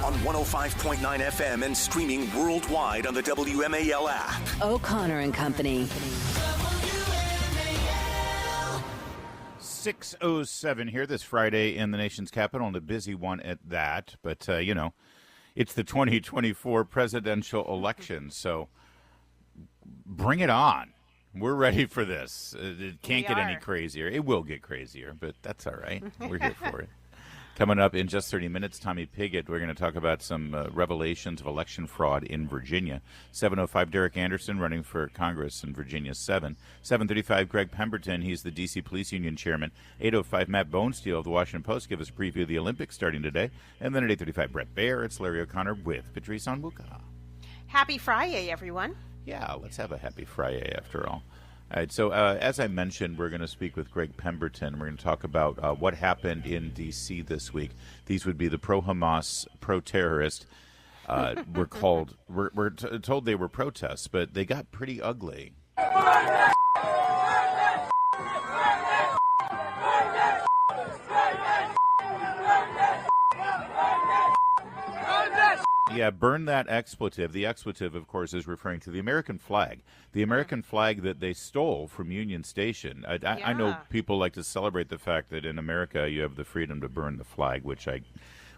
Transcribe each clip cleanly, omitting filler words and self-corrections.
on 105.9 FM and streaming worldwide on the WMAL app. O'Connor and Company. 6:07 here this Friday in the nation's capital, and a busy one at that. But, it's the 2024 presidential election, so bring it on. We're ready for this. It can't get any crazier. It will get crazier, but that's all right. We're here for it. Coming up in just 30 minutes, Tommy Pigott, we're going to talk about some revelations of election fraud in Virginia. 7:05, Derek Anderson running for Congress in Virginia 7. 7:35, Greg Pemberton, he's the D.C. Police Union chairman. 8:05, Matt Bonesteel of the Washington Post, give us a preview of the Olympics starting today. And then at 8:35, Brett Baer, it's Larry O'Connor with Patrice Onwuka. Happy Friday, everyone. Yeah, let's have a happy Friday after all. All right, so as I mentioned, we're going to speak with Greg Pemberton. We're going to talk about what happened in D.C. this week. These would be the pro-Hamas, pro-terrorist. We're told they were protests, but they got pretty ugly. Yeah, burn that expletive. The expletive, of course, is referring to the American flag. The American flag that they stole from Union Station. I know people like to celebrate the fact that in America you have the freedom to burn the flag, which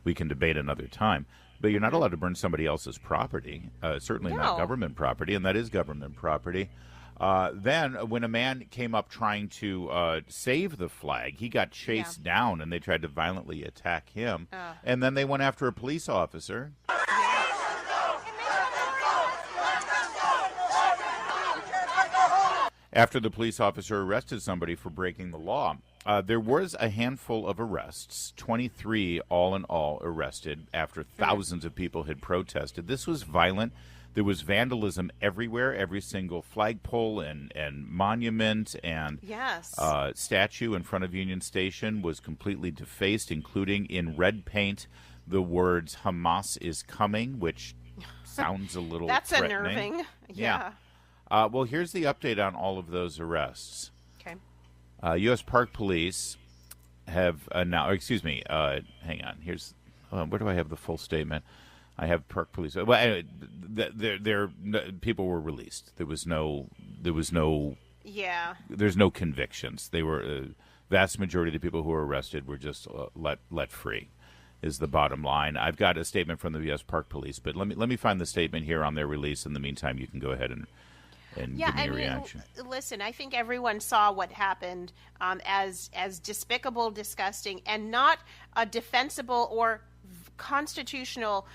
we can debate another time. But you're not allowed to burn somebody else's property, certainly not government property, and that is government property. Then when a man came up trying to save the flag, he got chased down, and they tried to violently attack him. And then they went after a police officer. After the police officer arrested somebody for breaking the law. There was a handful of arrests, 23 all in all arrested after thousands of people had protested. This was violent. There was vandalism everywhere. Every single flagpole and monument and statue in front of Union Station was completely defaced, including in red paint the words "Hamas is coming," which sounds a little That's threatening. Unnerving. Yeah. Well, here's the update on all of those arrests. Okay. U.S. Park Police have now. Excuse me. Hang on. Here's where do I have the full statement? I have Park Police. Well, anyway, people were released. There was no. There's no convictions. They were vast majority of the people who were arrested were just let free. Is the bottom line. I've got a statement from the U.S. Park Police, but let me find the statement here on their release. In the meantime, you can go ahead and give me your reaction. Listen, I think everyone saw what happened as despicable, disgusting, and not a defensible or constitutional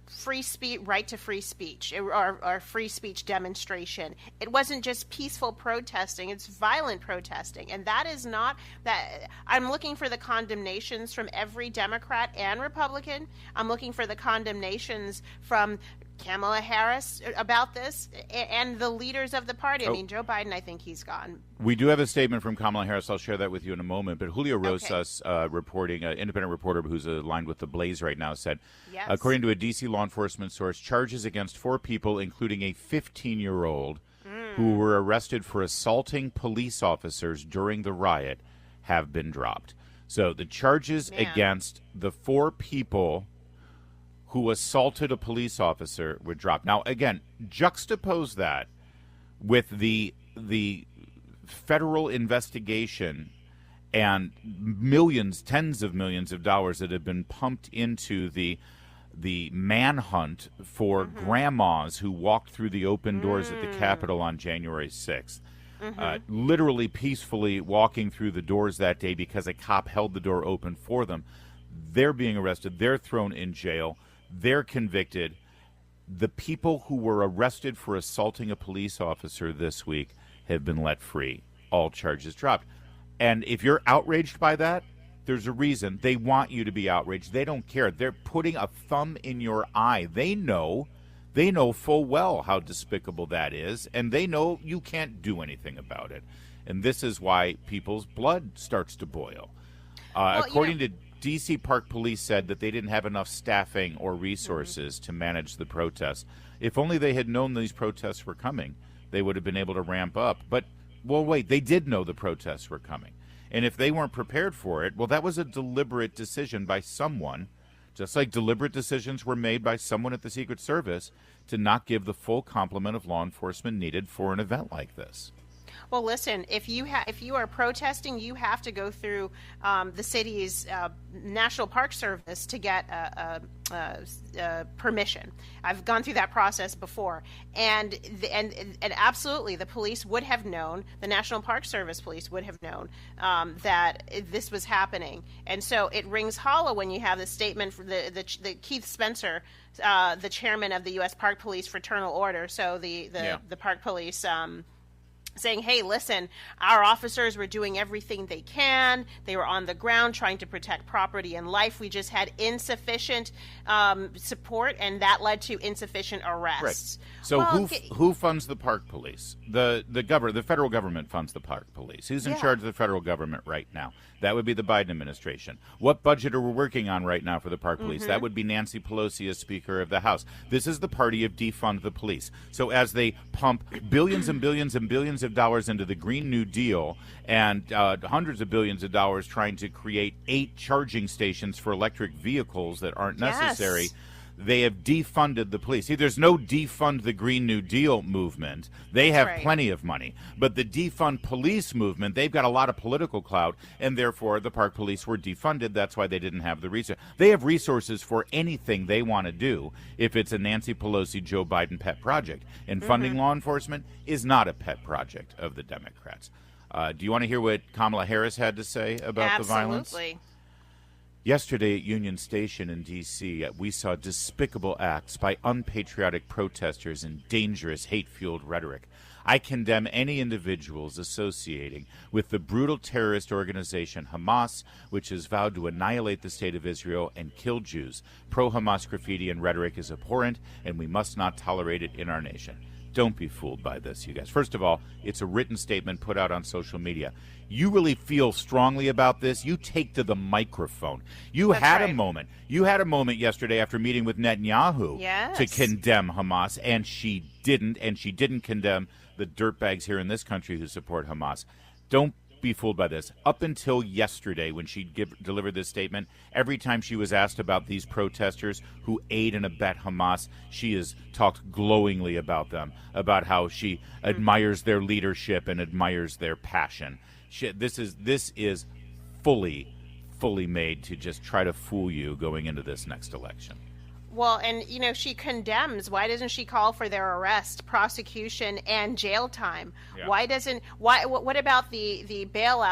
free speech, right to free speech or free speech demonstration. It wasn't just peaceful protesting, it's violent protesting. And that is not that. I'm looking for the condemnations from every Democrat and Republican. I'm looking for the condemnations from Kamala Harris about this and the leaders of the party. I mean, Joe Biden, I think he's gone. We do have a statement from Kamala Harris. I'll share that with you in a moment. But Julio Rosas, reporting, an independent reporter who's aligned with The Blaze right now, said, according to a D.C. law enforcement source, charges against 4 people, including a 15-year-old who were arrested for assaulting police officers during the riot, have been dropped. So the charges against the 4 people who assaulted a police officer were dropped. Now, again, juxtapose that with the federal investigation and millions, tens of millions of dollars that have been pumped into the manhunt for grandmas who walked through the open doors at the Capitol on January 6th. Literally peacefully walking through the doors that day because a cop held the door open for them. They're being arrested. They're thrown in jail. They're convicted. The people who were arrested for assaulting a police officer this week have been let free. All charges dropped. And if you're outraged by that, there's a reason. They want you to be outraged. They don't care. They're putting a thumb in your eye. They know full well how despicable that is, and they know you can't do anything about it. And this is why people's blood starts to boil. According to D.C. Park Police said that they didn't have enough staffing or resources to manage the protests. If only they had known these protests were coming, they would have been able to ramp up. But, well, wait, they did know the protests were coming. And if they weren't prepared for it, well, that was a deliberate decision by someone just like deliberate decisions were made by someone at the Secret Service to not give the full complement of law enforcement needed for an event like this. Well, listen, if you are protesting, you have to go through the city's National Park Service to get permission. I've gone through that process before, and absolutely, the police would have known. The National Park Service police would have known that this was happening, and so it rings hollow when you have the statement from the Keith Spencer, the chairman of the U.S. Park Police Fraternal Order. So the Park Police. Saying, hey, listen, our officers were doing everything they can. They were on the ground trying to protect property and life. We just had insufficient support, and that led to insufficient arrests. Right. So who funds the park police? The federal government funds the park police. Who's in charge of the federal government right now? That would be the Biden administration. What budget are we working on right now for the park police? That would be Nancy Pelosi as Speaker of the House. This is the party of defund the police. So as they pump billions and billions and billions of dollars into the Green New Deal and hundreds of billions of dollars trying to create 8 charging stations for electric vehicles that aren't necessary, they have defunded the police. See, there's no defund the Green New Deal movement. They have plenty of money. But the defund police movement, they've got a lot of political clout, and therefore the park police were defunded. That's why they didn't have the resources. They have resources for anything they want to do if it's a Nancy Pelosi, Joe Biden pet project. And funding law enforcement is not a pet project of the Democrats. Do you want to hear what Kamala Harris had to say about the violence? Absolutely. Yesterday at Union Station in D.C., we saw despicable acts by unpatriotic protesters and dangerous hate-fueled rhetoric. I condemn any individuals associating with the brutal terrorist organization Hamas, which has vowed to annihilate the state of Israel and kill Jews. Pro-Hamas graffiti and rhetoric is abhorrent, and we must not tolerate it in our nation. Don't be fooled by this, you guys. First of all, it's a written statement put out on social media. You really feel strongly about this, you take to the microphone. That's had a moment. You had a moment yesterday after meeting with Netanyahu to condemn Hamas, and she didn't condemn the dirtbags here in this country who support Hamas. Don't be fooled by this. Up until yesterday when she delivered this statement, every time she was asked about these protesters who aid and abet Hamas, she has talked glowingly about them, about how she admires their leadership and admires their passion. This is fully made to just try to fool you going into this next election. Well, and, she condemns. Why doesn't she call for their arrest, prosecution, and jail time? Yeah. What about the bail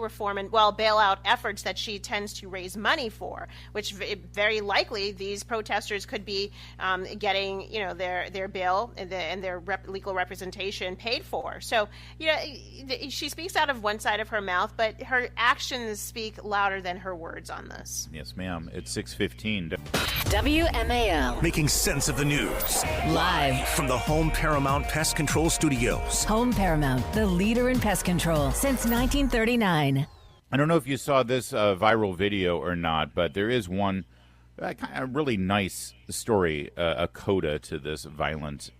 reform and, bailout efforts that she tends to raise money for, which very likely these protesters could be getting, their bail and their legal representation paid for. So, she speaks out of one side of her mouth, but her actions speak louder than her words on this. Yes, ma'am. It's 6:15. WMAL. Making sense of the news. Live from the Home Paramount Pest Control Studios. Home Paramount, the leader in pest control since 1939. I don't know if you saw this viral video or not, but there is one kind of really nice story, a coda to this violent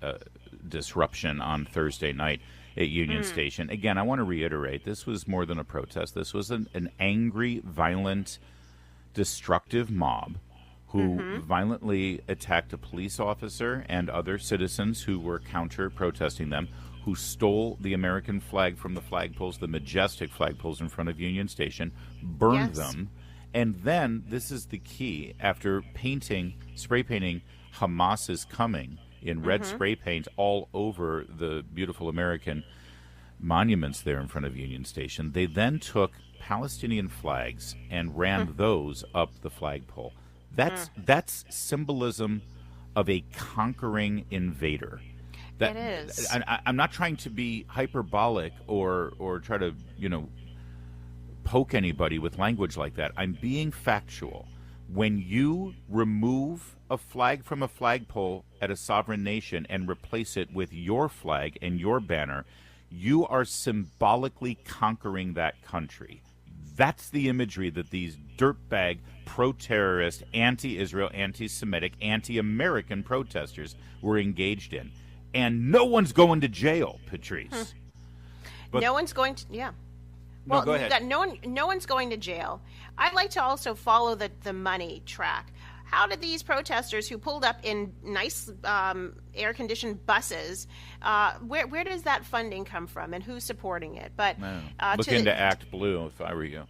disruption on Thursday night at Union Station. Again, I want to reiterate, this was more than a protest. This was an angry, violent, destructive mob who violently attacked a police officer and other citizens who were counter-protesting them, who stole the American flag from the flagpoles, the majestic flagpoles in front of Union Station, burned them, and then, this is the key, after spray painting Hamas is coming in red spray paint all over the beautiful American monuments there in front of Union Station, they then took Palestinian flags and ran those up the flagpole. That's symbolism of a conquering invader. It is. I'm not trying to be hyperbolic or try to, poke anybody with language like that. I'm being factual. When you remove a flag from a flagpole at a sovereign nation and replace it with your flag and your banner, you are symbolically conquering that country. That's the imagery that these dirtbag, pro-terrorist, anti-Israel, anti-Semitic, anti-American protesters were engaged in. And no one's going to jail, Patrice. No one's going to, No, go ahead. No one's going to jail. I'd like to also follow the money track. How did these protesters who pulled up in nice air-conditioned buses, where does that funding come from, and who's supporting it? But look into Act Blue if I were you.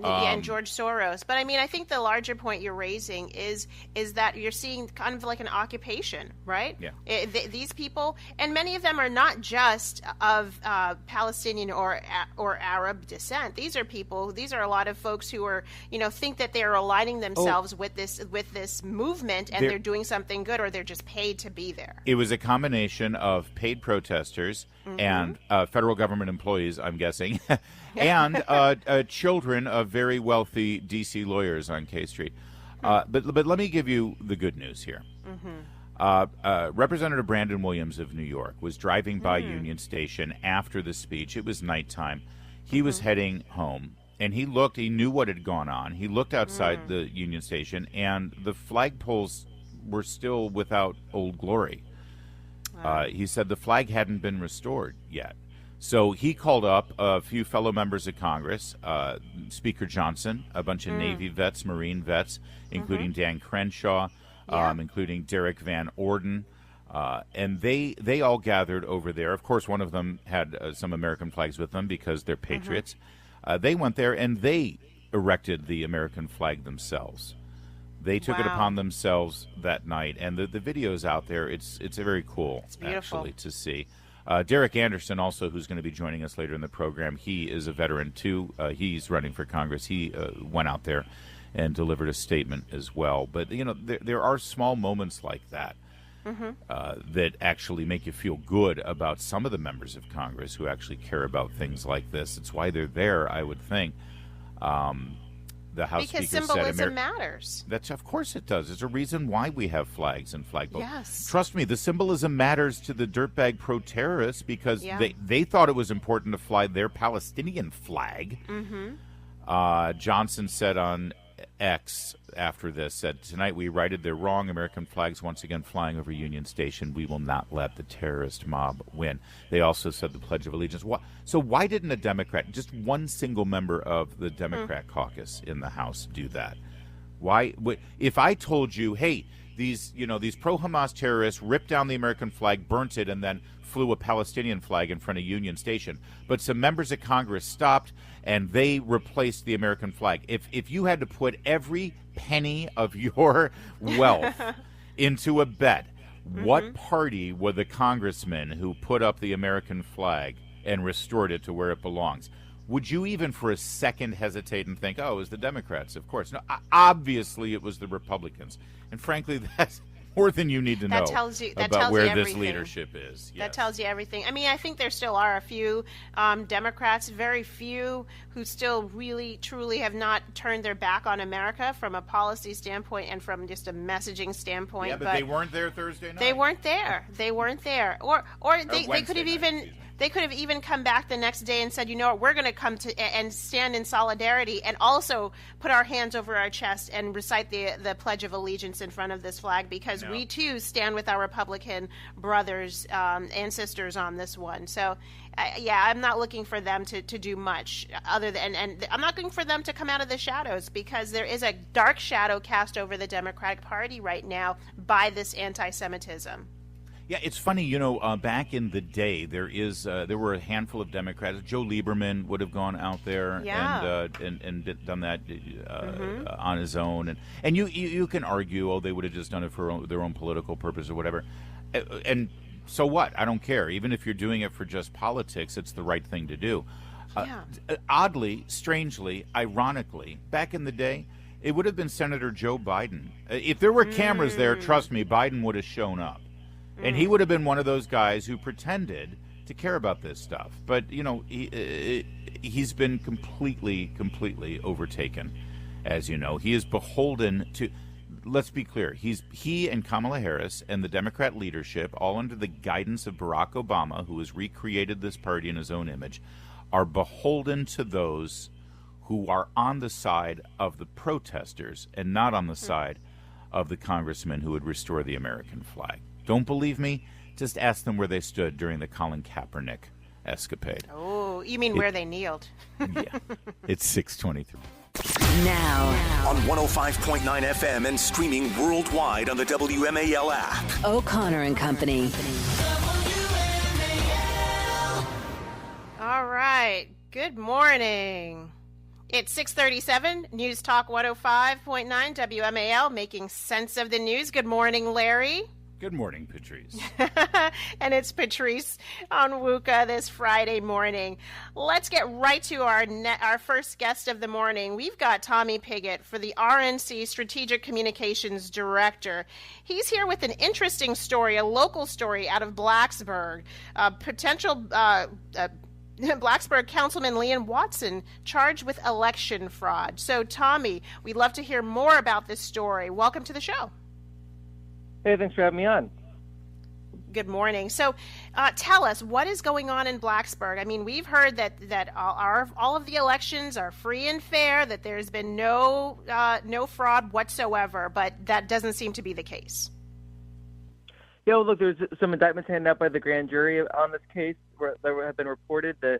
And George Soros. But I mean, I think the larger point you're raising is that you're seeing kind of like an occupation, right? Yeah. These people, and many of them are not just of Palestinian or Arab descent. These are a lot of folks who are, think that they're aligning themselves with this movement, and they're doing something good, or they're just paid to be there. It was a combination of paid protesters and federal government employees, I'm guessing, and children of very wealthy D.C. lawyers on K Street. But let me give you the good news here. Representative Brandon Williams of New York was driving by Union Station after the speech. It was nighttime. He was heading home, and he knew what had gone on. He looked outside the Union Station, and the flagpoles were still without Old Glory. He said the flag hadn't been restored yet. So he called up a few fellow members of Congress, Speaker Johnson, a bunch of Navy vets, Marine vets, including Dan Crenshaw, including Derek Van Orden, and they all gathered over there. Of course, one of them had some American flags with them because they're patriots. They went there and they erected the American flag themselves. They took it upon themselves that night, and the video's out there. It's very cool, actually, to see. Derek Anderson, also, who's going to be joining us later in the program, he is a veteran, too. He's running for Congress. He went out there and delivered a statement as well. But, there are small moments like that that actually make you feel good about some of the members of Congress who actually care about things like this. It's why they're there, I would think. The House because Speaker symbolism matters. Of course it does. There's a reason why we have flags and flagpoles. Yes. Trust me, the symbolism matters to the dirtbag pro-terrorists because they thought it was important to fly their Palestinian flag. Johnson said on X after this, said, "Tonight we righted their wrong. American flags once again flying over Union Station. We will not let the terrorist mob win." They also said the Pledge of Allegiance. So why didn't a Democrat, just one single member of the Democrat caucus in the House, do that? Why? If I told you, hey, these pro-Hamas terrorists ripped down the American flag, burnt it, and then flew a Palestinian flag in front of Union Station, but some members of Congress stopped and they replaced the American flag. If you had to put every penny of your wealth into a bet, what party were the congressmen who put up the American flag and restored it to where it belongs? Would you even for a second hesitate and think, oh, it was the Democrats? Of course. No, obviously it was the Republicans. And frankly, that's more than you need to know about where this leadership is. Yes. That tells you everything. I mean, I think there still are a few Democrats, very few, who still really, truly have not turned their back on America from a policy standpoint and from just a messaging standpoint. Yeah, but they weren't there Thursday night. They weren't there. Or they could have even... They could have even come back the next day and said, you know what, we're going to come to and stand in solidarity and also put our hands over our chest and recite the Pledge of Allegiance in front of this flag because we, too, stand with our Republican brothers and sisters on this one. So, I'm not looking for them to do much other than, and I'm not looking for them to come out of the shadows because there is a dark shadow cast over the Democratic Party right now by this anti-Semitism. Yeah, it's funny, back in the day, there were a handful of Democrats. Joe Lieberman would have gone out there and done that on his own. And you can argue, they would have just done it for their own political purpose or whatever. And so what? I don't care. Even if you're doing it for just politics, it's the right thing to do. Oddly, strangely, ironically, back in the day, it would have been Senator Joe Biden. If there were cameras there, trust me, Biden would have shown up. And he would have been one of those guys who pretended to care about this stuff. But, he's been completely overtaken, as you know. He is beholden to, let's be clear, he and Kamala Harris and the Democrat leadership, all under the guidance of Barack Obama, who has recreated this party in his own image, are beholden to those who are on the side of the protesters and not on the side of the congressmen who would restore the American flag. Don't believe me? Just ask them where they stood during the Colin Kaepernick escapade. Oh, you mean where they kneeled? Yeah. It's 6:23. Now On 105.9 FM and streaming worldwide on the WMAL app. O'Connor and Company. All right. Good morning. It's 6:37, News Talk 105.9 WMAL, making sense of the news. Good morning, Larry. Good morning, Patrice. And it's Patrice Onwuka this Friday morning. Let's get right to our first guest of the morning. We've got Tommy Pigott for the RNC Strategic Communications Director. He's here with an interesting story, a local story out of Blacksburg. Blacksburg Councilman Leon Watson charged with election fraud. So, Tommy, we'd love to hear more about this story. Welcome to the show. Hey, thanks for having me on. Good morning. So tell us, what is going on in Blacksburg? I mean, we've heard that all of the elections are free and fair, that there's been no fraud whatsoever, but that doesn't seem to be the case. Yeah, well, look, there's some indictments handed out by the grand jury on this case that have been reported. The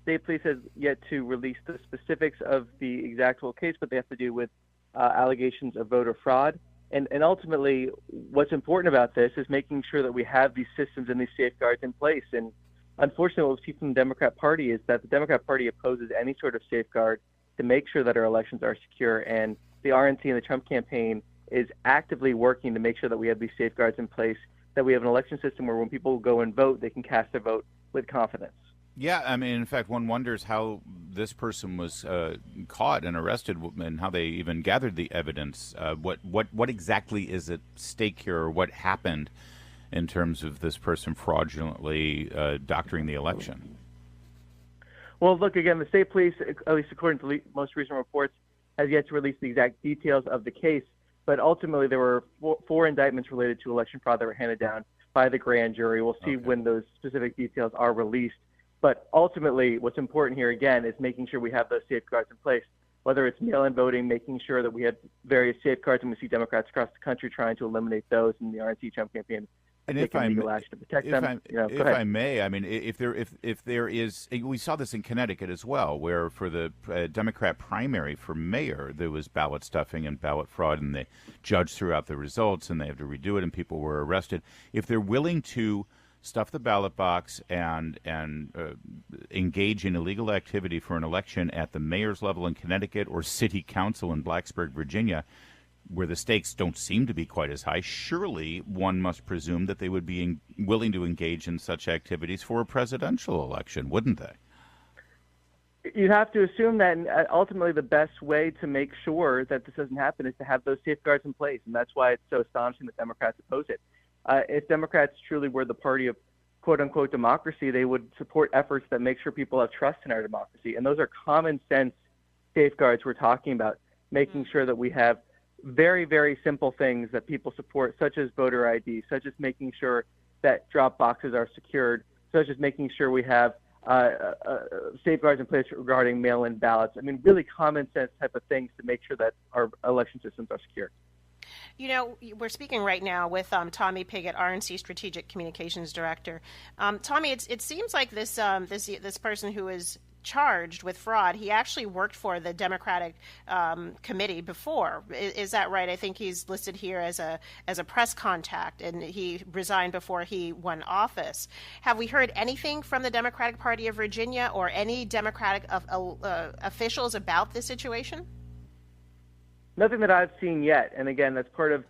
state police has yet to release the specifics of the exact case, but they have to do with allegations of voter fraud. And ultimately, what's important about this is making sure that we have these systems and these safeguards in place. And unfortunately, what we see from the Democrat Party is that the Democrat Party opposes any sort of safeguard to make sure that our elections are secure. And the RNC and the Trump campaign is actively working to make sure that we have these safeguards in place, that we have an election system where when people go and vote, they can cast their vote with confidence. Yeah, I mean, in fact, one wonders how this person was caught and arrested, and how they even gathered the evidence. What exactly is at stake here, or what happened in terms of this person fraudulently doctoring the election? Well, look, again, the state police, at least according to the most recent reports, has yet to release the exact details of the case. But ultimately, there were four indictments related to election fraud that were handed down by the grand jury. We'll see when those specific details are released. But ultimately, what's important here, again, is making sure we have those safeguards in place, whether it's mail-in voting, making sure that we have various safeguards, and we see Democrats across the country trying to eliminate those in the RNC Trump campaign. And if I may, I mean, if there is, we saw this in Connecticut as well, where for the Democrat primary for mayor, there was ballot stuffing and ballot fraud, and the judge threw out the results, and they had to redo it, and people were arrested. If they're willing to stuff the ballot box and engage in illegal activity for an election at the mayor's level in Connecticut or city council in Blacksburg, Virginia, where the stakes don't seem to be quite as high, surely one must presume that they would be willing to engage in such activities for a presidential election, wouldn't they? You have to assume that, and ultimately the best way to make sure that this doesn't happen is to have those safeguards in place, and that's why it's so astonishing that Democrats oppose it. If Democrats truly were the party of quote-unquote democracy, they would support efforts that make sure people have trust in our democracy. And those are common sense safeguards we're talking about, making sure that we have very, very simple things that people support, such as voter ID, such as making sure that drop boxes are secured, such as making sure we have safeguards in place regarding mail-in ballots. I mean, really common sense type of things to make sure that our election systems are secure. You know, we're speaking right now with Tommy Pigott, RNC Strategic Communications Director. Tommy, it seems like this person who is charged with fraud, he actually worked for the Democratic committee before. Is that right? I think he's listed here as a press contact, and he resigned before he won office. Have we heard anything from the Democratic Party of Virginia or any Democratic officials about this situation? Nothing that I've seen yet. And again, that's part of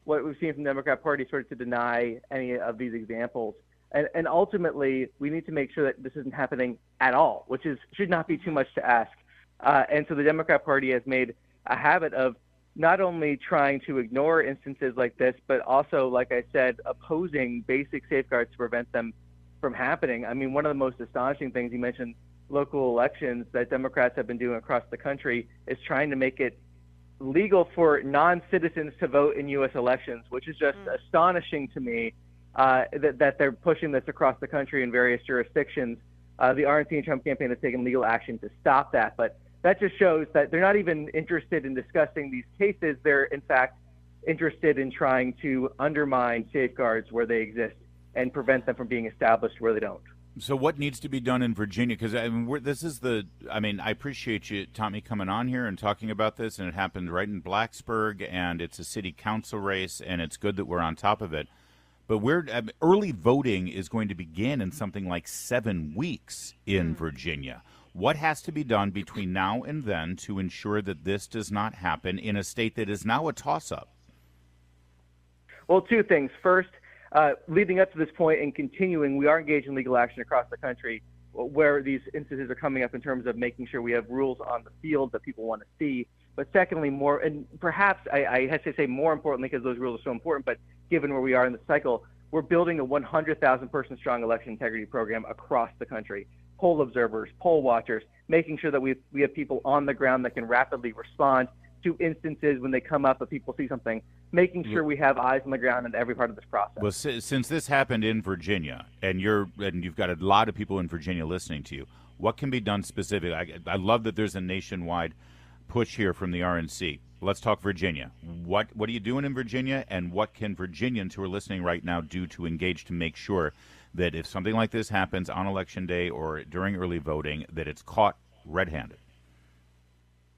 what we've seen from the Democrat Party, sort of to deny any of these examples. And ultimately, we need to make sure that this isn't happening at all, which should not be too much to ask. And so the Democrat Party has made a habit of not only trying to ignore instances like this, but also, like I said, opposing basic safeguards to prevent them from happening. I mean, one of the most astonishing things, you mentioned local elections, that Democrats have been doing across the country is trying to make it legal for non-citizens to vote in U.S. elections, which is just astonishing to me that they're pushing this across the country in various jurisdictions. The RNC and Trump campaign has taken legal action to stop that, but that just shows that they're not even interested in discussing these cases. They're, in fact, interested in trying to undermine safeguards where they exist and prevent them from being established where they don't. So what needs to be done in Virginia? Because I appreciate you, Tommy, coming on here and talking about this, and it happened right in Blacksburg, and it's a city council race, and it's good that we're on top of it. But early voting is going to begin in something like 7 weeks in Virginia. What has to be done between now and then to ensure that this does not happen in a state that is now a toss-up? Well, two things. First, leading up to this point and continuing, we are engaged in legal action across the country where these instances are coming up in terms of making sure we have rules on the field that people want to see. But secondly, more, and perhaps I have to say more importantly because those rules are so important, but given where we are in the cycle, we're building a 100,000 person strong election integrity program across the country. Poll observers, poll watchers, making sure that we have people on the ground that can rapidly respond to instances when they come up that people see something, making sure we have eyes on the ground in every part of this process. Well, since this happened in Virginia, and you've got a lot of people in Virginia listening to you, what can be done specifically? I love that there's a nationwide push here from the RNC. Let's talk Virginia. What are you doing in Virginia, and what can Virginians who are listening right now do to engage to make sure that if something like this happens on Election Day or during early voting, that it's caught red-handed?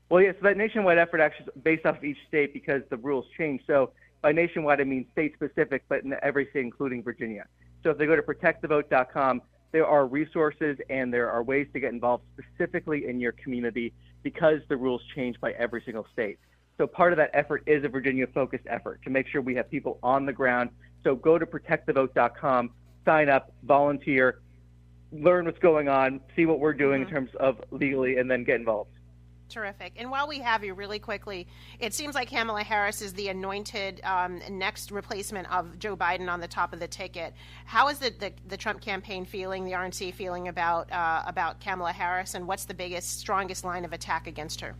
Well, yes, that nationwide effort actually is based off of each state because the rules change. So by nationwide, I mean state-specific, but in every state, including Virginia. So if they go to protectthevote.com, there are resources and there are ways to get involved specifically in your community because the rules change by every single state. So part of that effort is a Virginia-focused effort to make sure we have people on the ground. So go to protectthevote.com, sign up, volunteer, learn what's going on, see what we're doing in terms of legally, and then get involved. Terrific. And while we have you really quickly, it seems like Kamala Harris is the anointed next replacement of Joe Biden on the top of the ticket. How is the Trump campaign feeling, the RNC feeling about Kamala Harris, and what's the biggest, strongest line of attack against her?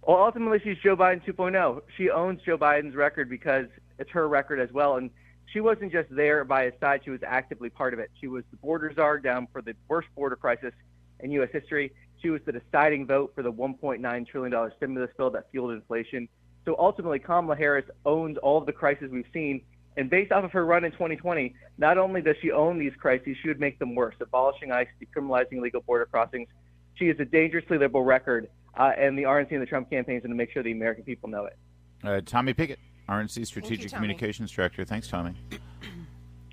Well, ultimately, she's Joe Biden 2.0. She owns Joe Biden's record because it's her record as well. And she wasn't just there by his side. She was actively part of it. She was the border czar down for the worst border crisis in U.S. history. She was the deciding vote for the $1.9 trillion stimulus bill that fueled inflation. So ultimately, Kamala Harris owns all of the crises we've seen. And based off of her run in 2020, not only does she own these crises, she would make them worse, abolishing ICE, decriminalizing illegal border crossings. She is a dangerously liberal record. And the RNC and the Trump campaign is going to make sure the American people know it. Tommy Pigott, RNC Strategic Communications Director. Thanks, Tommy.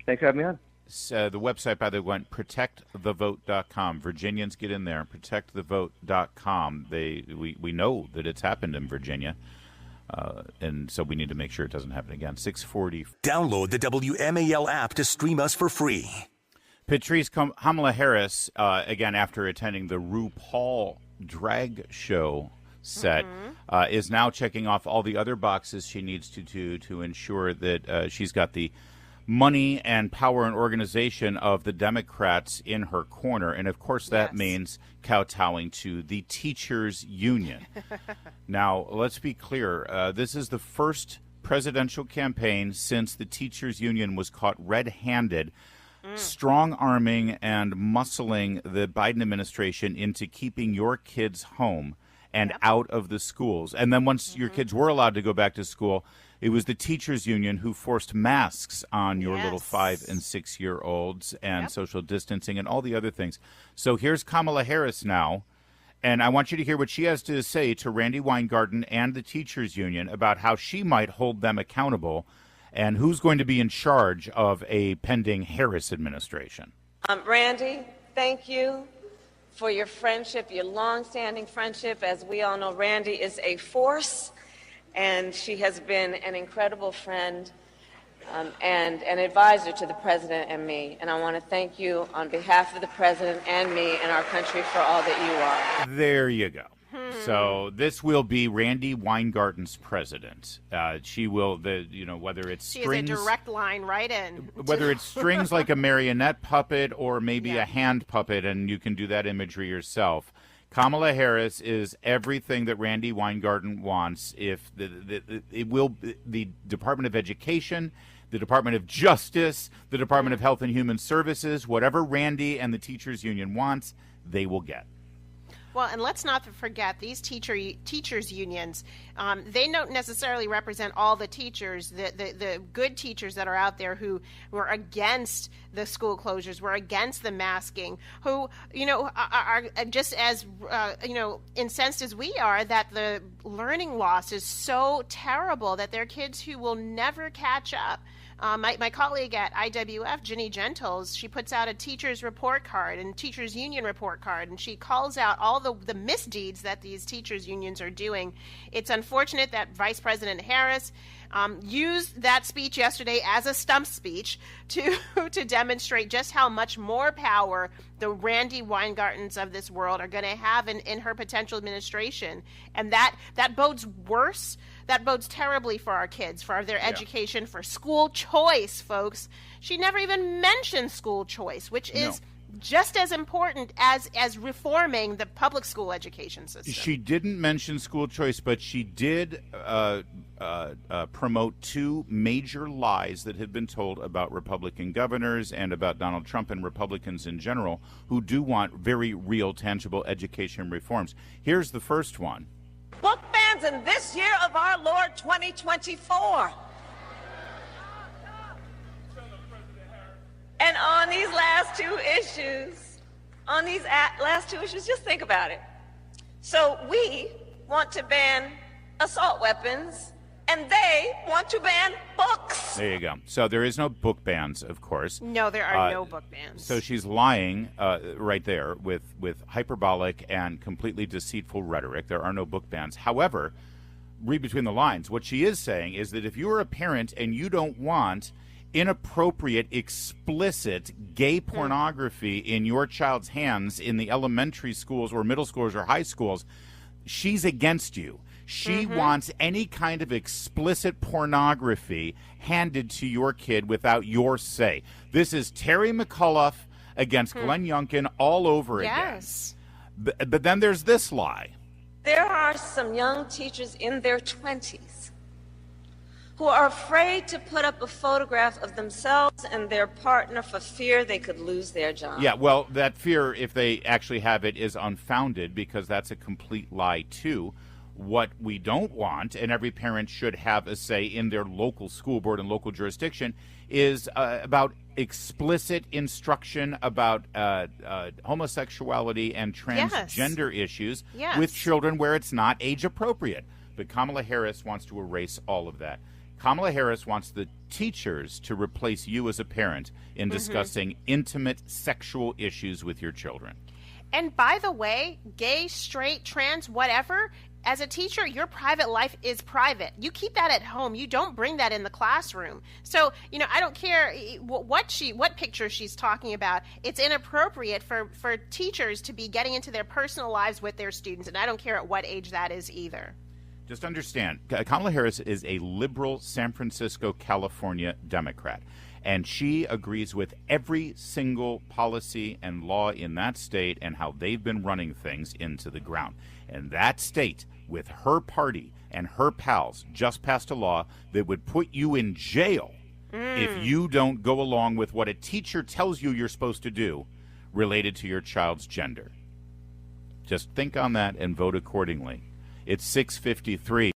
Thanks for having me on. The website, by the way, went protectthevote.com. Virginians, get in there, protectthevote.com. We know that it's happened in Virginia, and so we need to make sure it doesn't happen again. 640. Download the WMAL app to stream us for free. Patrice, Kamala Harris, again, after attending the RuPaul drag show set, is now checking off all the other boxes she needs to do to ensure that she's got the money and power and organization of the Democrats in her corner. And, of course, that means kowtowing to the teachers' union. Now, let's be clear. This is the first presidential campaign since the teachers' union was caught red-handed strong-arming and muscling the Biden administration into keeping your kids home and out of the schools. And then once your kids were allowed to go back to school, it was the teachers union who forced masks on your little 5- and 6-year-olds and social distancing and all the other things. So here's Kamala Harris now, and I want you to hear what she has to say to Randy Weingarten and the teachers union about how she might hold them accountable and who's going to be in charge of a pending Harris administration. Randy, thank you for your friendship, your long-standing friendship. As we all know, Randy is a force, and she has been an incredible friend and an advisor to the president and me. And I want to thank you on behalf of the president and me and our country for all that you are. There you go. So this will be Randy Weingarten's president. She will, whether it's strings. She has a direct line right in. Whether it's strings like a marionette puppet or maybe a hand puppet, and you can do that imagery yourself. Kamala Harris is everything that Randy Weingarten wants. If the Department of Education, the Department of Justice, the Department of Health and Human Services, whatever Randy and the teachers union wants, they will get. Well, and let's not forget these teachers unions. They don't necessarily represent all the teachers, the good teachers that are out there who are against the school closures, were against the masking, who are just as incensed as we are that the learning loss is so terrible that there are kids who will never catch up. My colleague at IWF, Ginny Gentles, she puts out a teacher's report card and teachers union report card, and she calls out all the misdeeds that these teachers unions are doing. It's unfortunate that Vice President Harris used that speech yesterday as a stump speech to demonstrate just how much more power the Randy Weingartens of this world are going to have in her potential administration. And that bodes worse. That bodes terribly for our kids, for their education, for school choice, folks. She never even mentioned school choice, which is just as important as reforming the public school education system. She didn't mention school choice, but she did promote two major lies that had been told about Republican governors and about Donald Trump and Republicans in general who do want very real, tangible education reforms. Here's the first one. Book bans in this year of our Lord 2024. And on these last two issues, just think about it. So we want to ban assault weapons, and they want to ban books. There you go. So there is no book bans, of course. No, there are no book bans. So she's lying right there with hyperbolic and completely deceitful rhetoric. There are no book bans. However, read between the lines. What she is saying is that if you are a parent and you don't want inappropriate, explicit gay pornography in your child's hands in the elementary schools or middle schools or high schools, she's against you. She wants any kind of explicit pornography handed to your kid without your say. This is Terry McAuliffe against Glenn Youngkin all over again. Yes. But then there's this lie. There are some young teachers in their 20s who are afraid to put up a photograph of themselves and their partner for fear they could lose their job. Yeah, well, that fear, if they actually have it, is unfounded because that's a complete lie, too. What we don't want, and every parent should have a say in their local school board and local jurisdiction, is about explicit instruction about homosexuality and transgender issues with children where it's not age appropriate. But Kamala Harris wants to erase all of that. Kamala Harris wants the teachers to replace you as a parent in discussing intimate sexual issues with your children. And by the way, gay, straight, trans, whatever, as a teacher, your private life is private. You keep that at home. You don't bring that in the classroom. So, I don't care what picture she's talking about. It's inappropriate for teachers to be getting into their personal lives with their students, and I don't care at what age that is either. Just understand, Kamala Harris is a liberal San Francisco, California Democrat, and she agrees with every single policy and law in that state and how they've been running things into the ground. And that state, with her party and her pals, just passed a law that would put you in jail if you don't go along with what a teacher tells you you're supposed to do related to your child's gender. Just think on that and vote accordingly. It's 6:53.